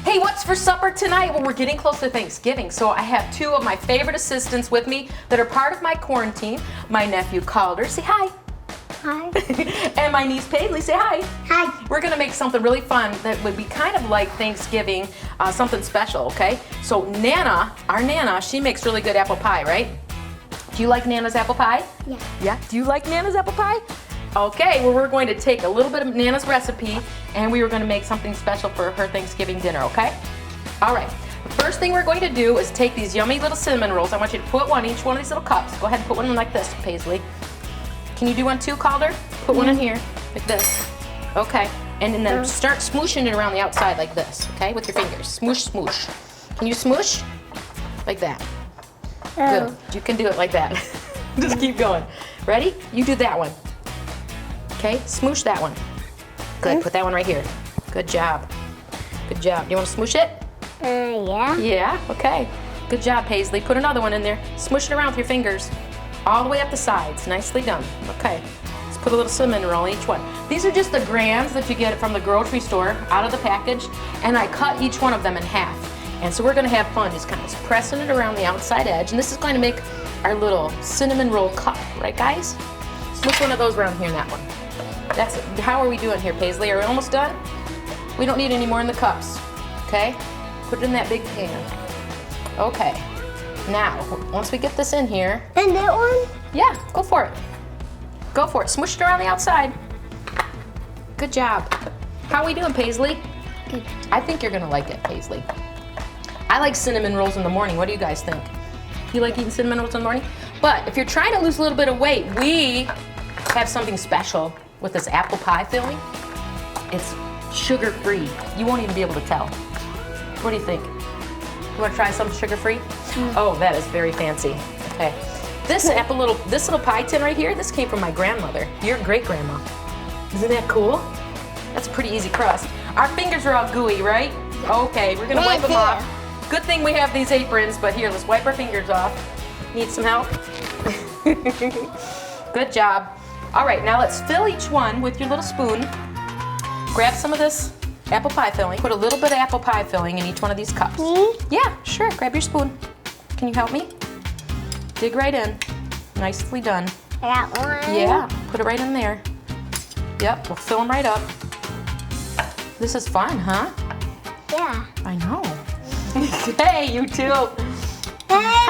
Hey, what's for supper tonight? Well, we're getting close to Thanksgiving, so I have two of my favorite assistants with me that are part of my quarantine. My nephew Calder, say hi. Hi. And my niece Paisley, say hi. Hi. We're gonna make something really fun that would be kind of like Thanksgiving, something special, okay? So Nana, our Nana, she makes really good apple pie, right? Do you like Nana's apple pie? Yeah. Yeah? Do you like Nana's apple pie? Okay, well we're going to take a little bit of Nana's recipe and we were going to make something special for her Thanksgiving dinner, okay? All right, the first thing we're going to do is take these yummy little cinnamon rolls. I want you to put one in each one of these little cups. Go ahead and put one in like this, Paisley. Can you do one too, Calder? Put one in here, like this. Okay, and then start smooshing it around the outside like this, okay? With your fingers, smoosh, smoosh. Can you smoosh? Like that. Good, you can do it like that. Just keep going. Ready? You do that one. Okay, smoosh that one. Good, put that one right here. Good job. Good job. Do you want to smoosh it? Yeah. Yeah, okay. Good job, Paisley. Put another one in there. Smoosh it around with your fingers. All the way up the sides. Nicely done. Okay, let's put a little cinnamon roll in each one. These are just the grams that you get from the grocery store out of the package, and I cut each one of them in half. And so we're gonna have fun just kind of pressing it around the outside edge, and this is going to make our little cinnamon roll cup, right guys? Smoosh one of those around here in that one. That's it. How are we doing here, Paisley? Are we almost done? We don't need any more in the cups, okay? Put it in that big pan. Okay, now, once we get this in here. And that one? Yeah, go for it. Go for it. Smoosh it around the outside. Good job. How are we doing, Paisley? Good. I think you're gonna like it, Paisley. I like cinnamon rolls in the morning. What do you guys think? You like eating cinnamon rolls in the morning? But if you're trying to lose a little bit of weight, we have something special with this apple pie filling. It's sugar-free. You won't even be able to tell. What do you think? You want to try some sugar-free? Oh, that is very fancy. Okay. This little pie tin right here, this came from my grandmother, your great-grandma. Isn't that cool? That's a pretty easy crust. Our fingers are all gooey, right? Okay, we're gonna wipe them off. Good thing we have these aprons, but here, let's wipe our fingers off. Need some help? Good job. All right, now let's fill each one with your little spoon. Grab some of this apple pie filling. Put a little bit of apple pie filling in each one of these cups. Me? Yeah, sure, grab your spoon. Can you help me? Dig right in. Nicely done. I got one. Yeah, put it right in there. Yep, we'll fill them right up. This is fun, huh? Yeah. I know. Hey, you too. Hey,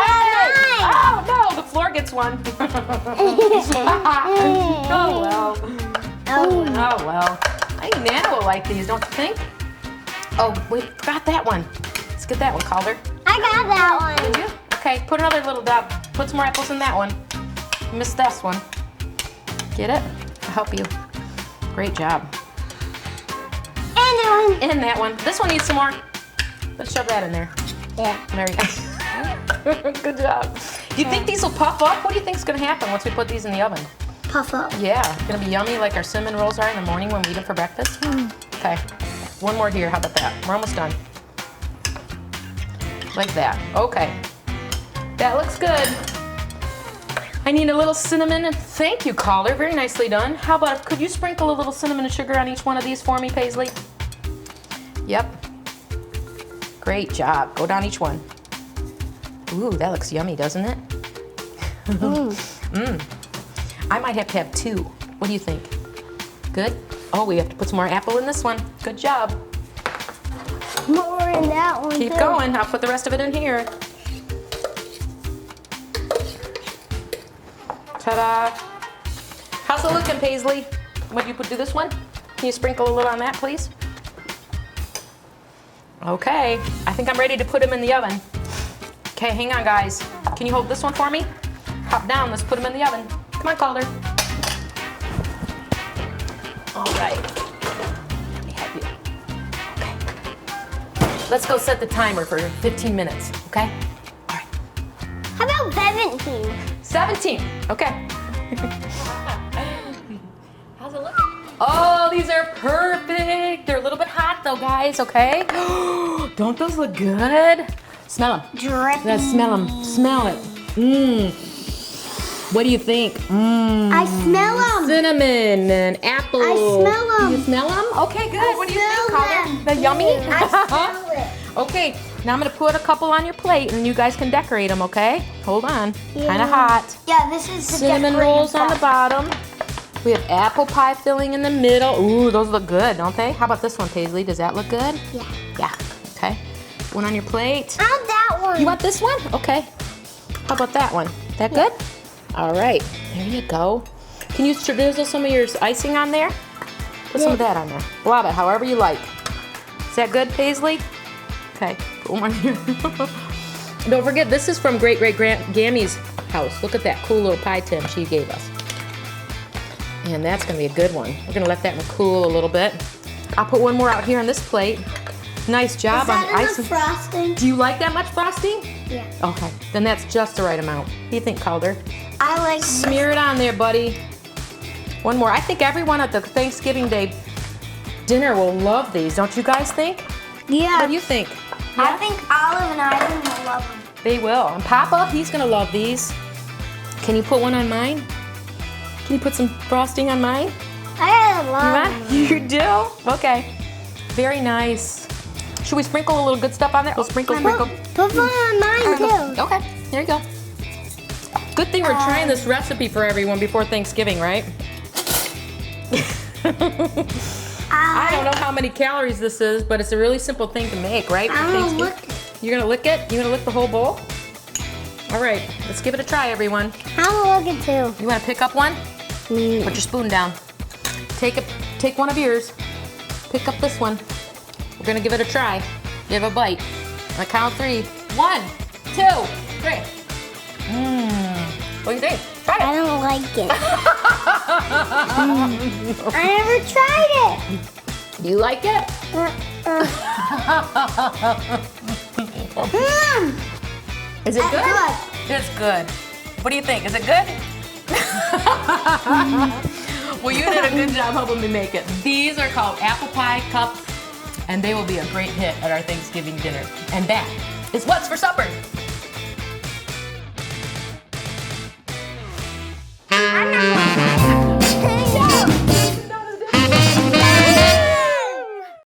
Oh no, the floor gets one. Oh well. Oh well. I think Nana will like these, don't you think? Oh, we forgot that one. Let's get that one, Calder. I got that one. Did you? Okay, put another little dab. Put some more apples in that one. Missed this one. Get it? I'll help you. Great job. And that one. In that one. This one needs some more. Let's shove that in there. Yeah. There you go. Good job. Do you think these will puff up? What do you think is going to happen once we put these in the oven? Puff up. Yeah, it's going to be yummy like our cinnamon rolls are in the morning when we eat them for breakfast. Okay, one more here. How about that? We're almost done. Like that. Okay. That looks good. I need a little cinnamon. Thank you, Calder. Very nicely done. How about, could you sprinkle a little cinnamon and sugar on each one of these for me, Paisley? Yep. Great job. Go down each one. Ooh, that looks yummy, doesn't it? I might have to have two. What do you think? Good? Oh, we have to put some more apple in this one. Good job. More in that one. Keep too. going. I'll put the rest of it in here. Ta-da. How's it looking, Paisley? What do you do this one? Can you sprinkle a little on that, please? Okay, I think I'm ready to put them in the oven. Okay, hang on, guys. Can you hold this one for me? Hop down, let's put them in the oven. Come on, Calder. All right. Let me help you. Okay. Let's go set the timer for 15 minutes, okay? All right. How about 17? 17, okay. How's it looking? Oh, these are perfect. They're a little bit hot though, guys, okay? Don't those look good? Smell them. Dripping. Let's smell them. Smell it. Mmm. What do you think? Mmm. I smell them. Cinnamon and apple. I smell them. You smell them? Okay, good. What do you think, smell Calder? them. They're yummy? I smell it. Okay, now I'm gonna put a couple on your plate and you guys can decorate them, okay? Hold on, kinda hot. Yeah, this is the Cinnamon rolls on the bottom. We have apple pie filling in the middle. Ooh, those look good, don't they? How about this one, Paisley? Does that look good? Yeah. Yeah, okay. One on your plate. I want that one. You want this one? Okay. How about that one? That good? All right, there you go. Can you drizzle some of your icing on there? Put some of that on there. Blob it however you like. Is that good, Paisley? Okay, put one here. Don't forget, this is from Great Gammy's house. Look at that cool little pie tin she gave us. And that's gonna be a good one. We're gonna let that one cool a little bit. I'll put one more out here on this plate. Nice job on the icing. Frosting? Do you like that much frosting? Yeah. Okay, then that's just the right amount. What do you think, Calder? I like Smear it on there, buddy. One more. I think everyone at the Thanksgiving Day dinner will love these. Don't you guys think? Yeah. What do you think? I think Olive and Ivan will love them. They will. And Papa, he's gonna love these. Can you put one on mine? Can you put some frosting on mine? I love them. You do? Okay. Very nice. Should we sprinkle a little good stuff on there? Oh, sprinkle. Put one on mine too. Okay, there you go. Good thing we're trying this recipe for everyone before Thanksgiving, right? I don't know how many calories this is, but it's a really simple thing to make, right? I'm gonna lick it. You're gonna lick it? You're gonna lick the whole bowl? All right, let's give it a try, everyone. I'm gonna lick it too. You wanna pick up one? Put your spoon down. Take one of yours. Pick up this one. We're gonna give it a try. Give a bite. On the count of 3. 1, 2, 3. What do you think? Try it. I don't like it. I never tried it. Do you like it? Is it good? Good. It's good. What do you think? Is it good? Well, you did a good job helping me make it. These are called apple pie cups, and they will be a great hit at our Thanksgiving dinner. And that is what's for supper.